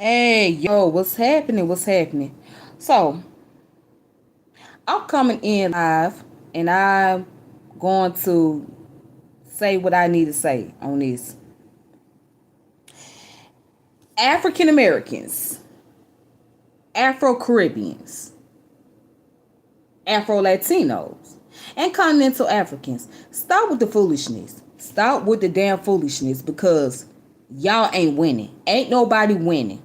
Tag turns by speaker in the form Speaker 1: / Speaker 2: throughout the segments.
Speaker 1: Hey, yo, what's happening? What's happening? So, I'm coming in live and I'm going to say what I need to say on this. African Americans, Afro-Caribbeans, Afro-Latinos, and continental Africans. Stop with the foolishness. Stop with the damn foolishness because y'all ain't winning. Ain't nobody winning.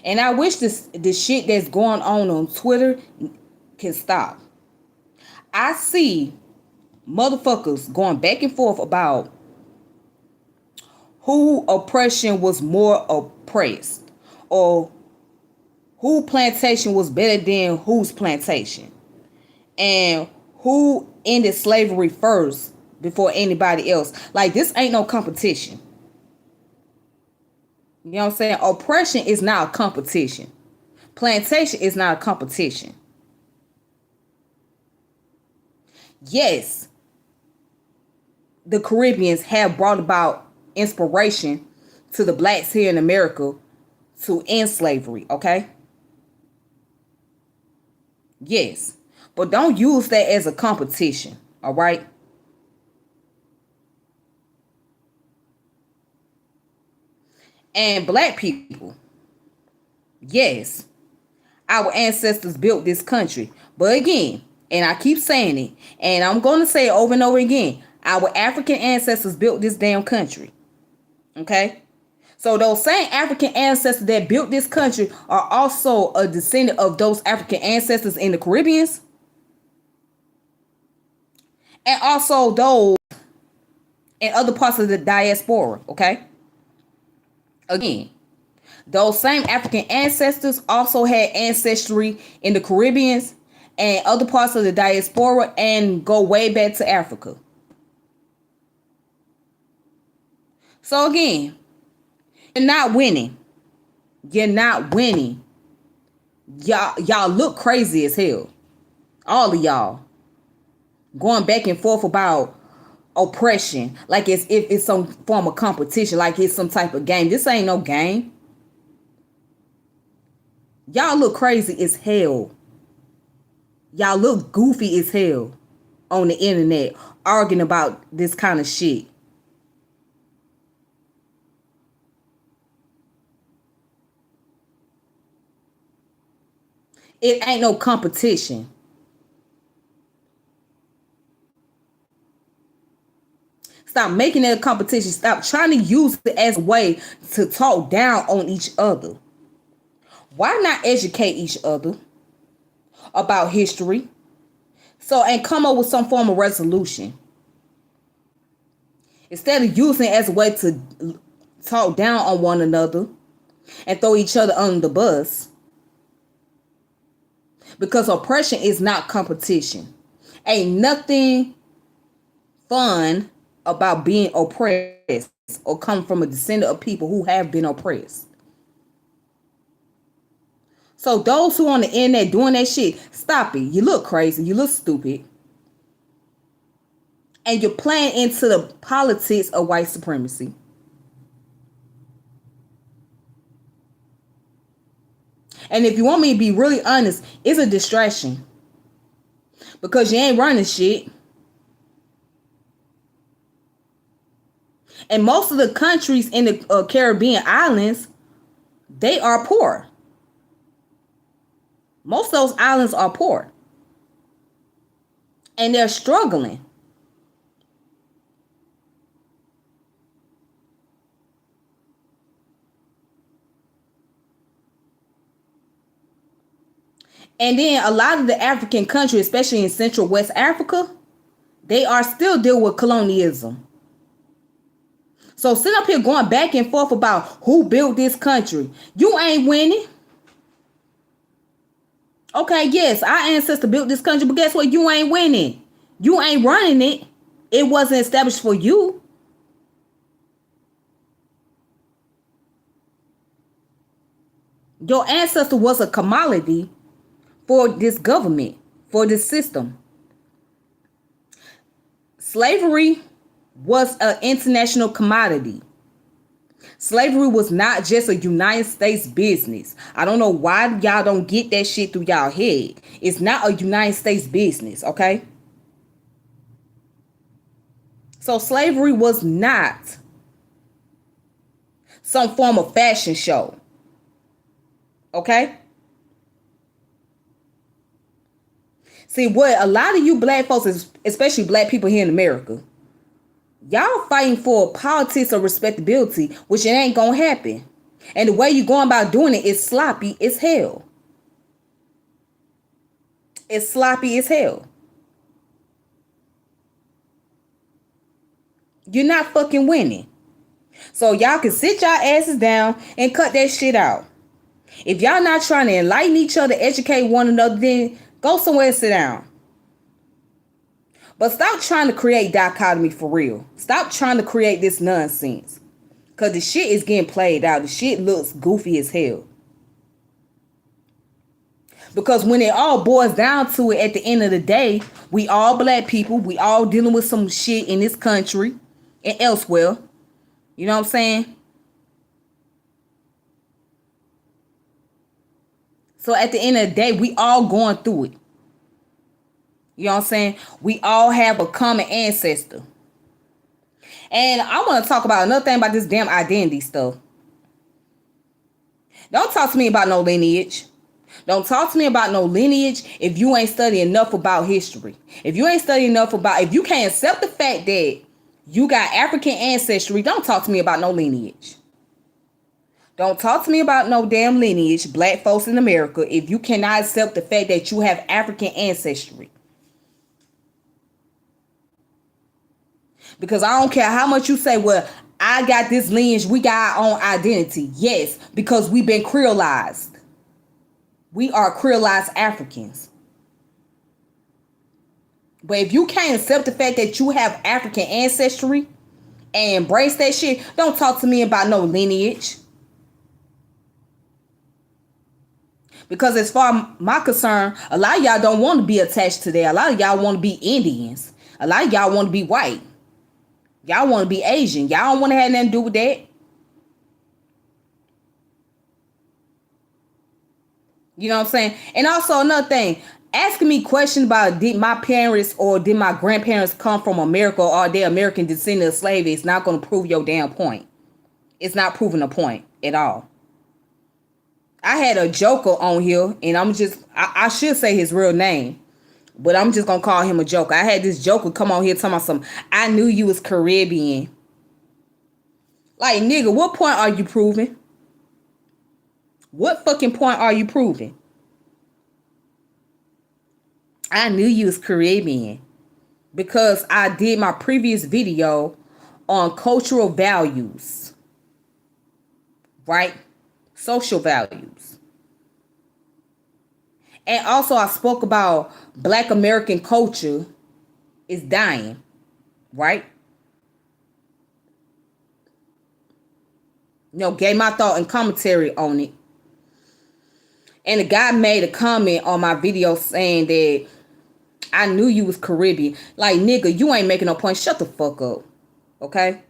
Speaker 1: And I wish this shit that's going on Twitter can stop. I see motherfuckers going back and forth about who oppression was more oppressed or who plantation was better than whose plantation and who ended slavery first before anybody else. Like, this ain't no competition. You know what I'm saying? Oppression is not a competition. Plantation is not a competition. Yes, the Caribbeans have brought about inspiration to the blacks here in America to end slavery, okay? Yes. But don't use that as a competition, all right? And black people, yes, our ancestors built this country. But again, and I keep saying it, and I'm going to say it over and over again, our African ancestors built this damn country, okay? So those same African ancestors that built this country are also a descendant of those African ancestors in the Caribbeans and also those in other parts of the diaspora, okay? Again, those same African ancestors also had ancestry in the Caribbeans and other parts of the diaspora and go way back to Africa. So again, you're not winning. You're not winning. Y'all look crazy as hell. All of y'all going back and forth about oppression like it's if it's some form of competition, like it's some type of game. This ain't no game. Y'all look crazy as hell. Y'all look goofy as hell on the internet arguing about this kind of shit. It ain't no competition. Stop making it a competition. Stop trying to use it as a way to talk down on each other. Why not educate each other about history? So, and come up with some form of resolution. Instead of using it as a way to talk down on one another and throw each other under the bus. Because oppression is not competition. Ain't nothing fun about being oppressed or come from a descendant of people who have been oppressed. So those who on the internet doing that shit, stop it. You look crazy. You look stupid. And you're playing into the politics of white supremacy. And if you want me to be really honest, it's a distraction. Because you ain't running shit. And most of the countries in the Caribbean islands, they are poor. Most of those islands are poor. And they're struggling. And then a lot of the African countries, especially in Central West Africa, they are still dealing with colonialism. So sitting up here going back and forth about who built this country, you ain't winning. Okay, yes, our ancestors built this country, but guess what? You ain't winning. You ain't running it. It wasn't established for you. Your ancestor was a commodity for this government, for this system. Slavery was an international commodity. Slavery was not just a United States business. I don't know why y'all don't get that shit through y'all head. It's not a United States business, okay? So slavery was not some form of fashion show, okay? See, what a lot of you black folks, especially black people here in America, y'all fighting for politics of respectability, which it ain't gonna happen. And the way you're going about doing it is sloppy as hell. It's sloppy as hell. You're not fucking winning. So y'all can sit y'all asses down and cut that shit out. If y'all not trying to enlighten each other, educate one another, then go somewhere and sit down. But stop trying to create dichotomy for real. Stop trying to create this nonsense. Because the shit is getting played out. The shit looks goofy as hell. Because when it all boils down to it, at the end of the day, we all black people. We all dealing with some shit in this country and elsewhere. You know what I'm saying? So at the end of the day, we all going through it. You know what I'm saying? We all have a common ancestor. And I want to talk about another thing about this damn identity stuff. Don't talk to me about no lineage. Don't talk to me about no lineage if you ain't studying enough about history. If you ain't studying enough about, if you can't accept the fact that you got African ancestry, don't talk to me about no lineage. Don't talk to me about no damn lineage, black folks in America, if you cannot accept the fact that you have African ancestry. Because I don't care how much you say, well, I got this lineage, we got our own identity. Yes, because we've been creolized. We are creolized Africans. But if you can't accept the fact that you have African ancestry and embrace that shit, don't talk to me about no lineage. Because as far as my concern, a lot of y'all don't want to be attached to that. A lot of y'all want to be Indians. A lot of y'all want to be white. Y'all want to be Asian. Y'all don't want to have nothing to do with that. You know what I'm saying? And also another thing, asking me questions about did my parents or did my grandparents come from America or are they American descendant of slavery is not going to prove your damn point. It's not proving a point at all. I had a joker on here, and I should say his real name, but I'm just going to call him a joker. I had this joker come on here talking about some, I knew you was Caribbean. Like, nigga, what point are you proving? What fucking point are you proving? I knew you was Caribbean because I did my previous video on cultural values, right? Social values. And also I spoke about Black American culture is dying, right? You know, gave my thought and commentary on it. And the guy made a comment on my video saying that I knew you was Caribbean. Like, nigga, you ain't making no point. Shut the fuck up. Okay?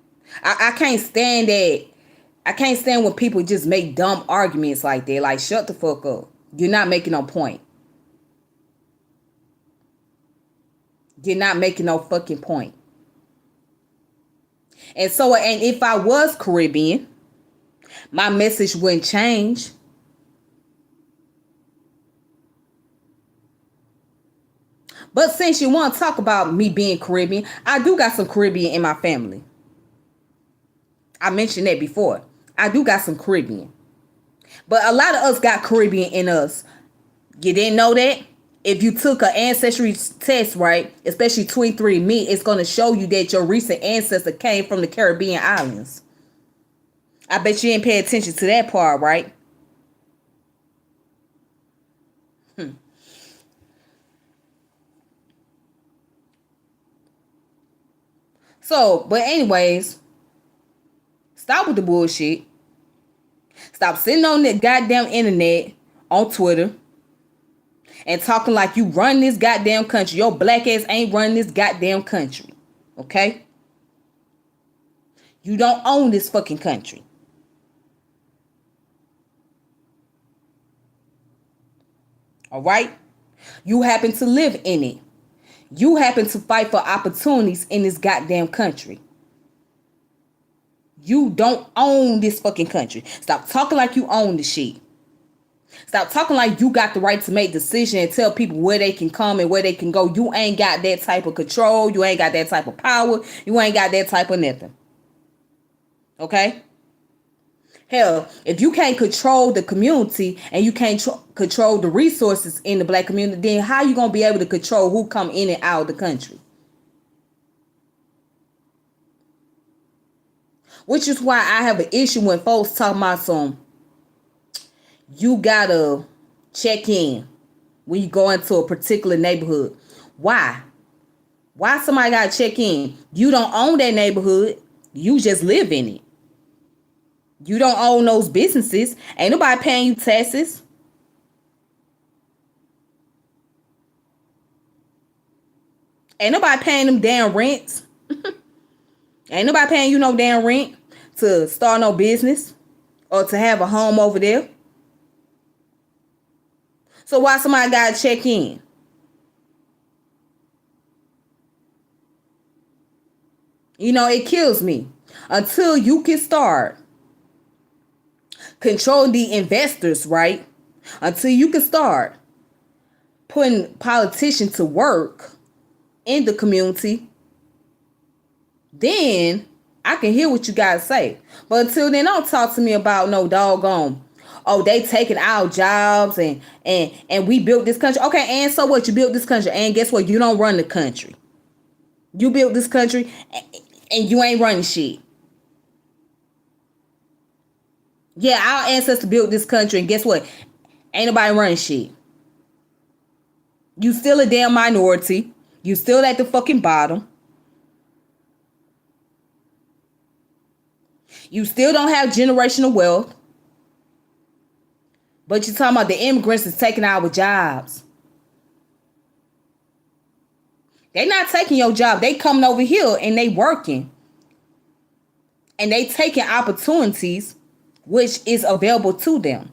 Speaker 1: I can't stand that. I can't stand when people just make dumb arguments like that. Like, shut the fuck up. You're not making no point. You're not making no fucking point. And so, and if I was Caribbean, my message wouldn't change. But since you want to talk about me being Caribbean, I do got some Caribbean in my family. I mentioned that before. I do got some Caribbean. But a lot of us got Caribbean in us. You didn't know that? If you took an ancestry test, right, especially 23andMe, it's going to show you that your recent ancestor came from the Caribbean islands. I bet you didn't pay attention to that part, right? So, but anyways, stop with the bullshit. Stop sitting on that goddamn internet, on Twitter, and talking like you run this goddamn country. Your black ass ain't running this goddamn country. Okay? You don't own this fucking country. All right? You happen to live in it. You happen to fight for opportunities in this goddamn country. You don't own this fucking country. Stop talking like you own the shit. Stop talking like you got the right to make decisions and tell people where they can come and where they can go. You ain't got that type of control. You ain't got that type of power. You ain't got that type of nothing. Okay? Hell, if you can't control the community and you can't control the resources in the black community, then how you going to be able to control who come in and out of the country? Which is why I have an issue when folks talk about you gotta check in when you go into a particular neighborhood. Why? Why somebody gotta check in? You don't own that neighborhood. You just live in it. You don't own those businesses. Ain't nobody paying you taxes. Ain't nobody paying them damn rents. Ain't nobody paying you no damn rent to start no business or to have a home over there. So why somebody gotta check in? You know, it kills me. Until you can start controlling the investors, right? Until you can start putting politicians to work in the community, then I can hear what you guys say. But until then, don't talk to me about no doggone, oh, they taking our jobs and we built this country. Okay, and so what? You built this country, and guess what? You don't run the country. You built this country, and you ain't running shit. Yeah, our ancestors built this country, and guess what? Ain't nobody running shit. You still a damn minority. You still at the fucking bottom. You still don't have generational wealth. But you're talking about the immigrants is taking our jobs. They not taking your job. They coming over here and they working. And they taking opportunities which is available to them.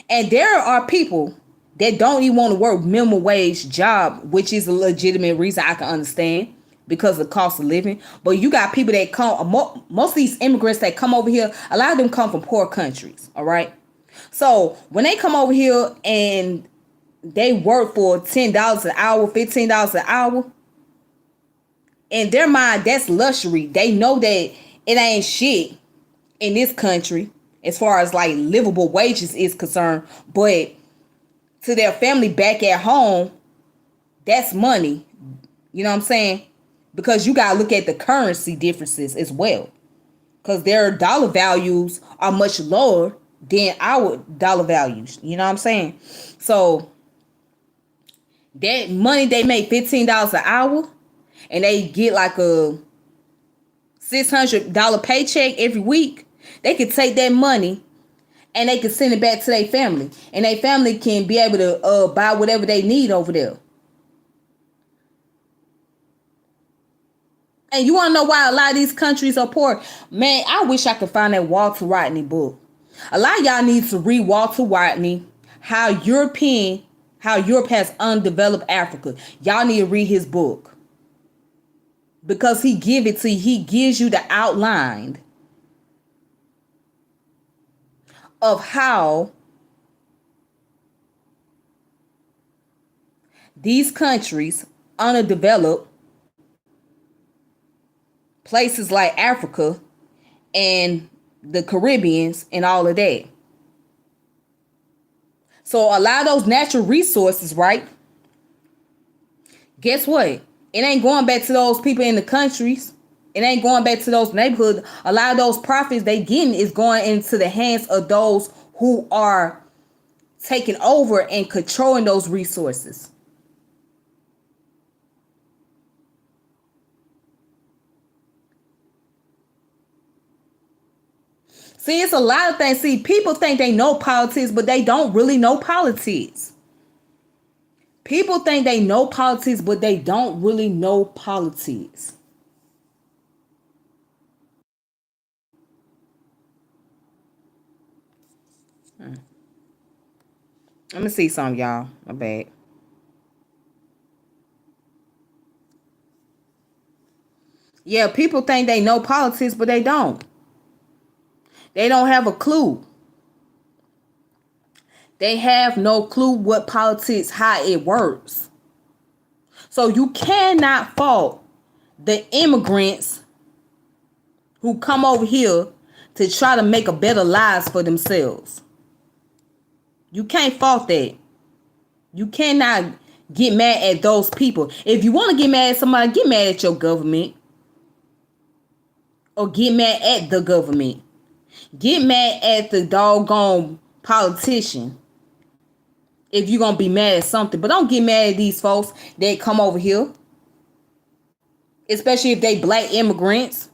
Speaker 1: And there are people that don't even want to work minimum wage job, which is a legitimate reason I can understand because of the cost of living. But you got people that come, most of these immigrants that come over here, a lot of them come from poor countries, all right? So when they come over here and they work for $10 an hour, $15 an hour, in their mind, that's luxury. They know that it ain't shit in this country as far as like livable wages is concerned, but to their family back at home, that's money. You know what I'm saying? Because you got to look at the currency differences as well. Because their dollar values are much lower than our dollar values. You know what I'm saying? So that money they make $15 an hour and they get like a $600 paycheck every week, they could take that money and they can send it back to their family. And their family can be able to buy whatever they need over there. And you want to know why a lot of these countries are poor? Man, I wish I could find that Walter Rodney book. A lot of y'all need to read Walter Rodney, How Europe has Undeveloped Africa. Y'all need to read his book. Because he gives you the outline of how these countries, underdeveloped places like Africa and the Caribbeans and all of that. So a lot of those natural resources, right? Guess what? It ain't going back to those people in the countries. It ain't going back to those neighborhoods. A lot of those profits they getting is going into the hands of those who are taking over and controlling those resources. See, it's a lot of things. See, people think they know politics, but they don't really know politics. People think they know politics, but they don't really know politics. Let me see some, y'all. My bad. Yeah, people think they know politics, but they don't. They don't have a clue. They have no clue what politics, how it works. So you cannot fault the immigrants who come over here to try to make a better lives for themselves. You can't fault that. You cannot get mad at those people. If you want to get mad at somebody, get mad at your government. Or get mad at the government. Get mad at the doggone politician. If you're going to be mad at something. But don't get mad at these folks that come over here. Especially if they black immigrants.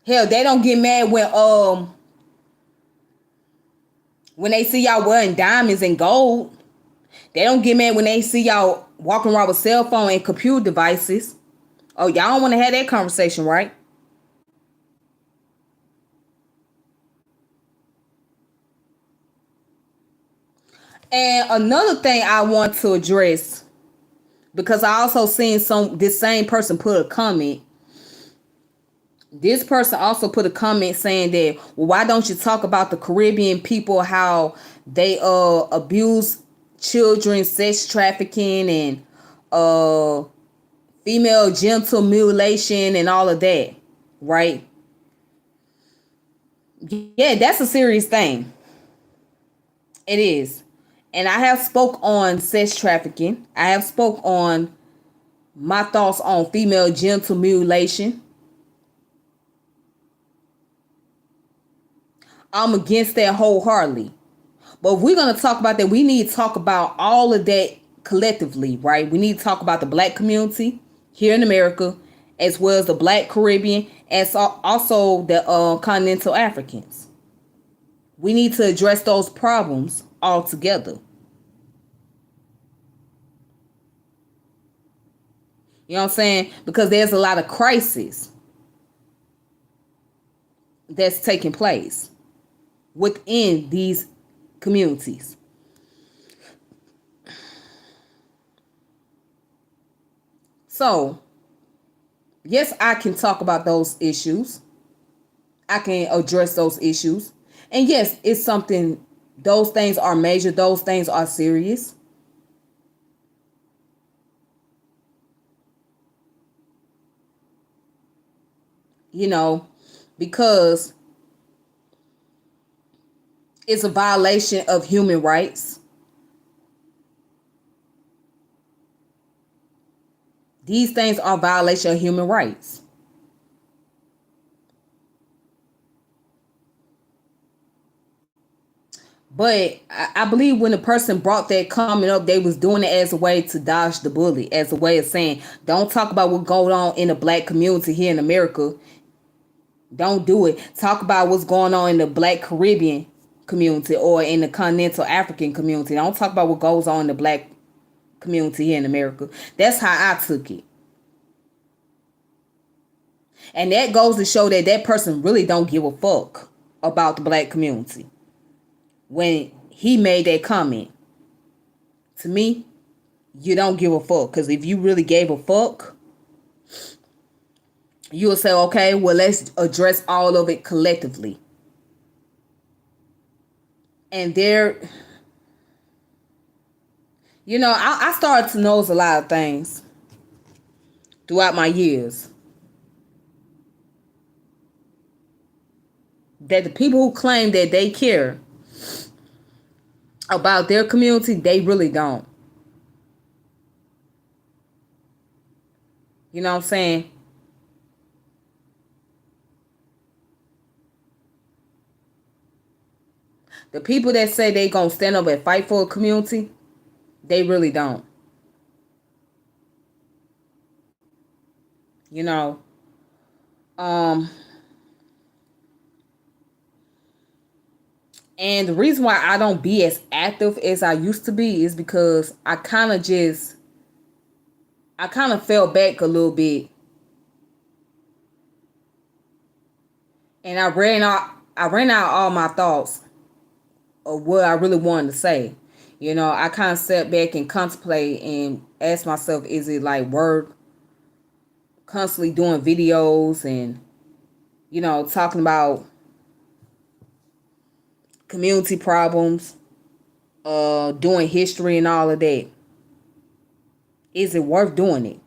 Speaker 1: Hell, they don't get mad when they see y'all wearing diamonds and gold. They don't get mad when they see y'all walking around with cell phone and computer devices. Oh, y'all don't want to have that conversation, right? And another thing I want to address, because I also seen this same person put a comment. This person also put a comment saying that, well, why don't you talk about the Caribbean people, how they abuse children, sex trafficking, and female genital mutilation and all of that, right? Yeah, that's a serious thing. It is. And I have spoke on sex trafficking. I have spoke on my thoughts on female genital mutilation. I'm against that wholeheartedly. But if we're going to talk about that, we need to talk about all of that collectively, right? We need to talk about the black community here in America, as well as the black Caribbean, and also the continental Africans. We need to address those problems all together. You know what I'm saying? Because there's a lot of crises that's taking place within these communities. So, yes, I can talk about those issues. I can address those issues. And yes, it's something, those things are major, those things are serious. You know, because it's a violation of human rights. These things are a violation of human rights. But I believe when the person brought that comment up, they was doing it as a way to dodge the bullet, as a way of saying, don't talk about what's going on in the black community here in America. Don't do it. Talk about what's going on in the black Caribbean community or in the continental African community. Don't talk about what goes on in the black community here in America. That's how I took it. And that goes to show that that person really don't give a fuck about the black community. When he made that comment, to me, you don't give a fuck. Because if you really gave a fuck, you will say, okay, well, let's address all of it collectively. And there, you know, I started to notice a lot of things throughout my years. That the people who claim that they care about their community, they really don't. You know what I'm saying? The people that say they gonna stand up and fight for a community, they really don't. You know, um, and the reason why I don't be as active as I used to be is because I kind of fell back a little bit And I ran out all my thoughts of what I really wanted to say. I kind of sat back and contemplate and asked myself, is it like worth constantly doing videos and talking about community problems, doing history and all of that? Is it worth doing it?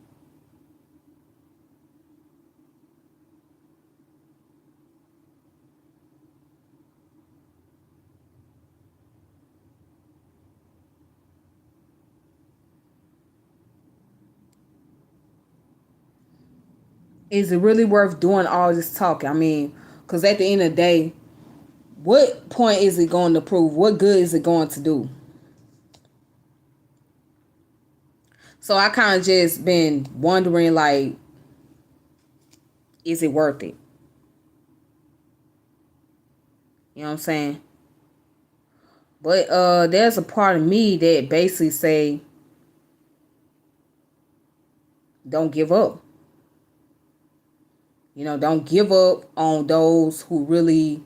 Speaker 1: Is it really worth doing all this talking? I mean, because at the end of the day, what point is it going to prove? What good is it going to do? So I kind of just been wondering, like, is it worth it? You know what I'm saying? But there's a part of me that basically say, don't give up. Don't give up on those who really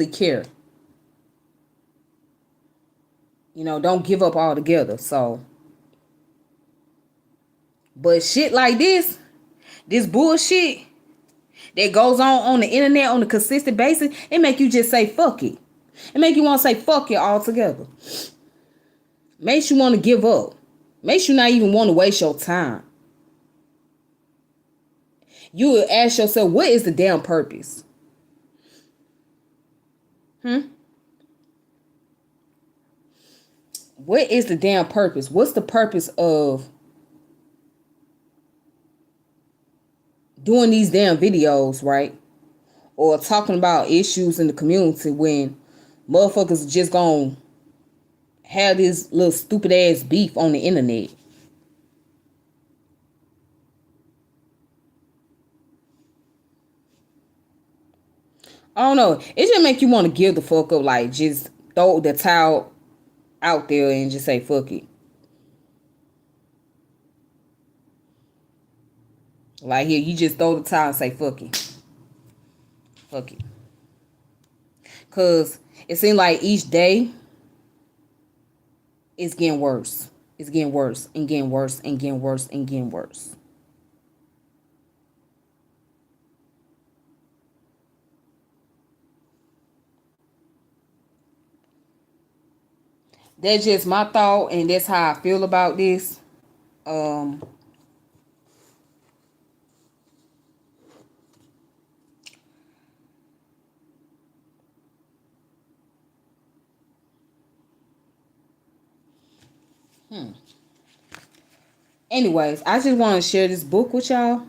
Speaker 1: care. Don't give up altogether. So, but shit like this bullshit that goes on the internet on a consistent basis, it make you just say fuck it. It make you want to say fuck it altogether. Makes you want to give up. Makes you not even want to waste your time. You would ask yourself, what is the damn purpose? What is the damn purpose? What's the purpose of doing these damn videos, right? Or talking about issues in the community when motherfuckers just gonna have this little stupid ass beef on the internet? I don't know. It just make you want to give the fuck up, like just throw the towel out there and just say fuck it. Like here, you just throw the towel and say fuck it. Fuck it. Cause it seems like each day it's getting worse. It's getting worse and getting worse and getting worse and getting worse. That's just my thought, and that's how I feel about this. Um, Anyways, I just want to share this book with y'all.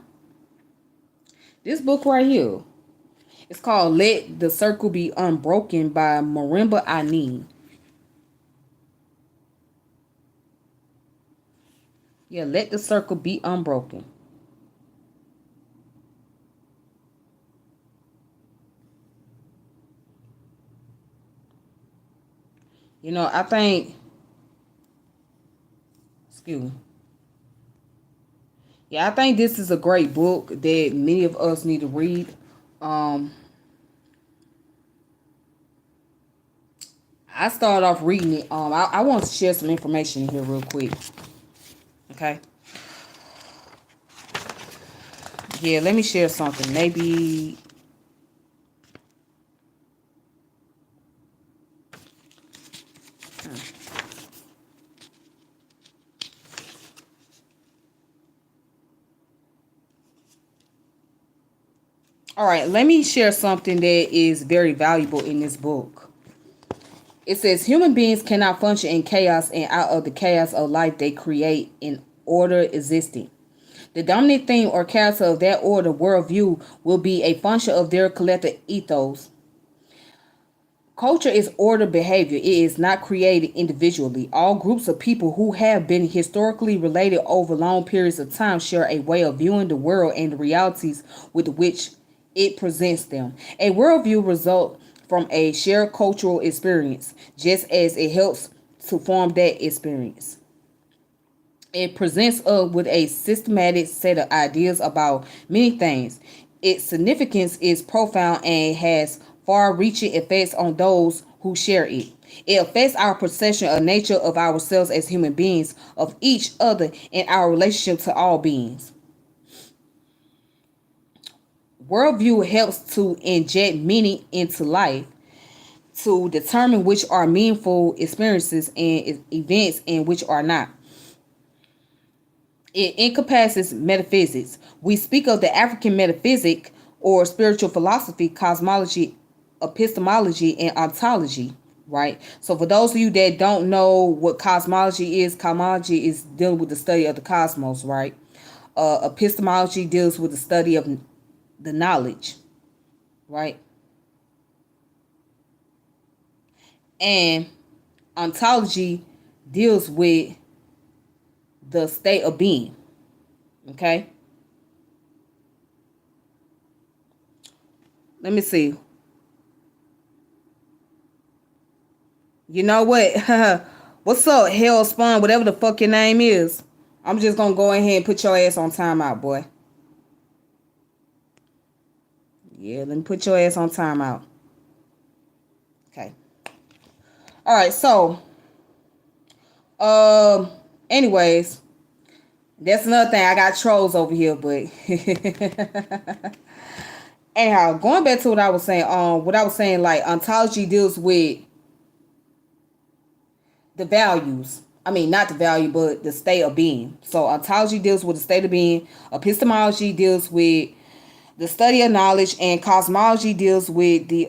Speaker 1: This book right here. It's called Let the Circle Be Unbroken by Marimba Anin. Yeah, Let the Circle Be Unbroken. I think, excuse me. Yeah, I think this is a great book that many of us need to read. Um, I started off reading it. I want to share some information here real quick. Okay. Yeah, let me share something. Maybe. All right, let me share something that is very valuable in this book. It says human beings cannot function in chaos, and out of the chaos of life they create an order existing. The dominant theme or character of that order worldview will be a function of their collective ethos. Culture is ordered behavior. It is not created individually. All groups of people who have been historically related over long periods of time share a way of viewing the world and the realities with which it presents them. A worldview results from a shared cultural experience, just as it helps to form that experience. It presents us with a systematic set of ideas about many things. Its significance is profound and has far-reaching effects on those who share it. It affects our perception of nature, of ourselves as human beings, of each other, and our relationship to all beings. Worldview helps to inject meaning into life, to determine which are meaningful experiences and events and which are not. It encompasses metaphysics. We speak of the African metaphysic or spiritual philosophy, cosmology, epistemology, and ontology, right? So for those of you that don't know what cosmology is dealing with the study of the cosmos, right? Epistemology deals with the study of the knowledge, right? And ontology deals with the state of being, okay? Let me see. You know what? What's up, Hell Spawn, whatever the fuck your name is? I'm just gonna go ahead and put your ass on timeout, boy. Yeah, let me put your ass on timeout. Okay. All right, so anyways, that's another thing. I got trolls over here, but anyhow, going back to what I was saying, like ontology deals with the values. I mean, not the value, but the state of being. So ontology deals with the state of being. Epistemology deals with the study of knowledge, and cosmology deals with the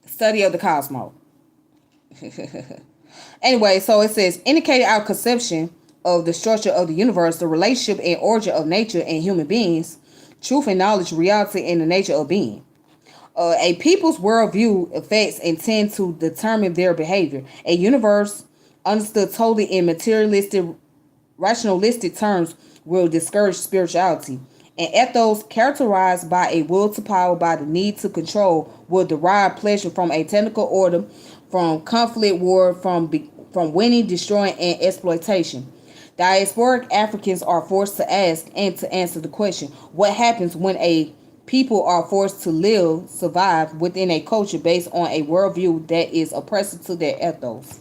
Speaker 1: study of the cosmos. Anyway, so it says, indicating our conception of the structure of the universe, the relationship and origin of nature and human beings, truth and knowledge, reality, and the nature of being. A people's worldview affects and tend to determine their behavior. A universe understood totally in materialistic, rationalistic terms will discourage spirituality. An ethos characterized by a will to power, by the need to control, will derive pleasure from a technical order, from conflict, war, from winning, destroying, and exploitation. Diasporic Africans are forced to ask and to answer the question: what happens when a people are forced to survive within a culture based on a worldview that is oppressive to their ethos?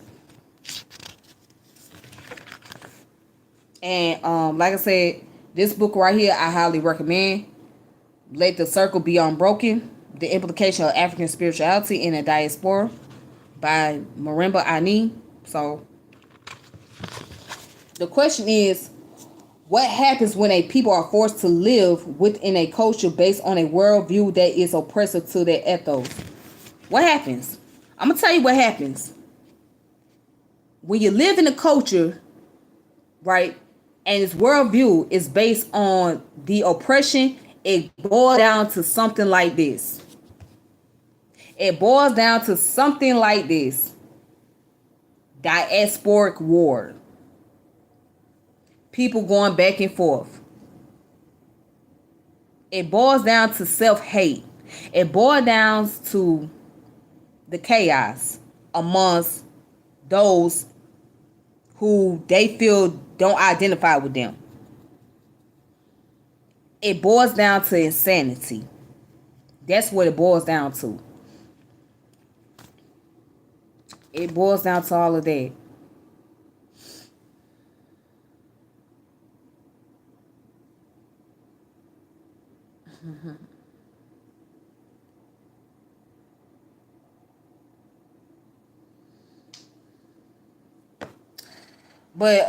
Speaker 1: And like I said, this book right here, I highly recommend. Let the Circle Be Unbroken: The Implication of African Spirituality in a Diaspora by Marimba Ani. So the question is, what happens when a people are forced to live within a culture based on a worldview that is oppressive to their ethos? What happens? I'm going to tell you what happens. When you live in a culture, right, and its worldview is based on the oppression, it boils down to something like this. It boils down to something like this. Diasporic war. People going back and forth. It boils down to self-hate. It boils down to the chaos amongst those who they feel don't identify with them. It boils down to insanity. That's what it boils down to. It boils down to all of that. But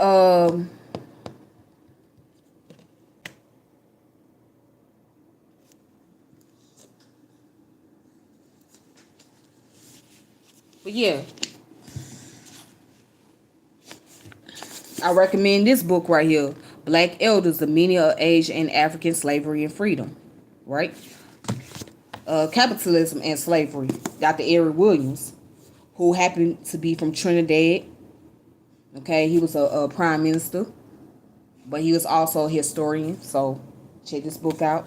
Speaker 1: yeah, I recommend this book right here, Black Elders: The Meaning of Asian and African Slavery and Freedom, right? Capitalism and Slavery, Dr. Eric Williams, who happened to be from Trinidad. Okay, he was a prime minister, but he was also a historian. So check this book out.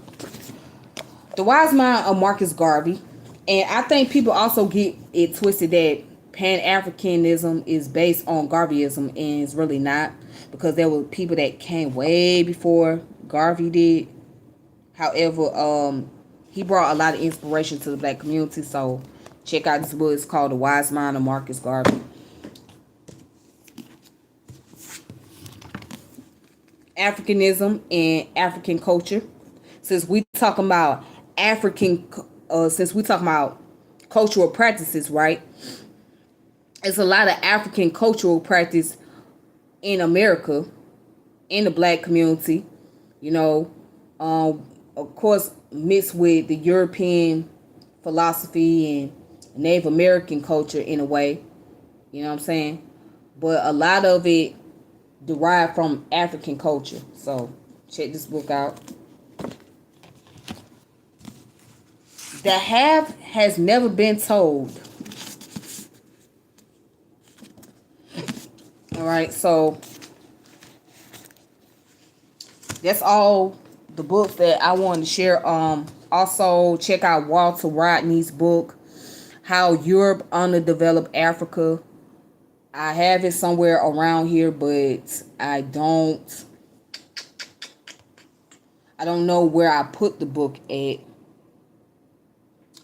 Speaker 1: The Wise Mind of Marcus Garvey. And I think people also get it twisted that Pan-Africanism is based on Garveyism, and it's really not, because there were people that came way before Garvey did. However, he brought a lot of inspiration to the black community. So check out this book. It's called The Wise Mind of Marcus Garvey. Africanism and African culture. Since we talking about African, since we talking about cultural practices, right? It's a lot of African cultural practice in America, in the black community, you know, of course, mixed with the European philosophy and Native American culture in a way, you know what I'm saying? But a lot of it derived from African culture. So check this book out. The half has never been told. All right, so that's all the books that I wanted to share. Also check out Walter Rodney's book, How Europe Underdeveloped Africa. I have it somewhere around here, but I don't know where I put the book at.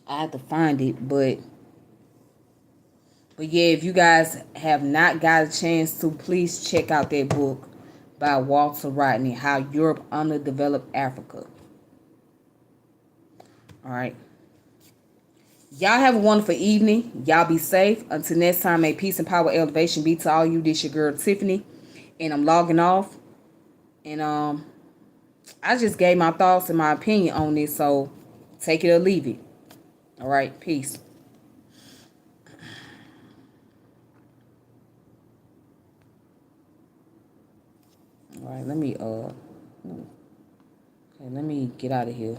Speaker 1: I have to find it, but yeah, if you guys have not got a chance to, please check out that book by Walter Rodney, How Europe Underdeveloped Africa. All right. Y'all have a wonderful evening. Y'all be safe. Until next time, may peace and power elevation be to all you. This your girl Tiffany, and I'm logging off. And I just gave my thoughts and my opinion on this, so take it or leave it. All right, peace. All right, let me get out of here.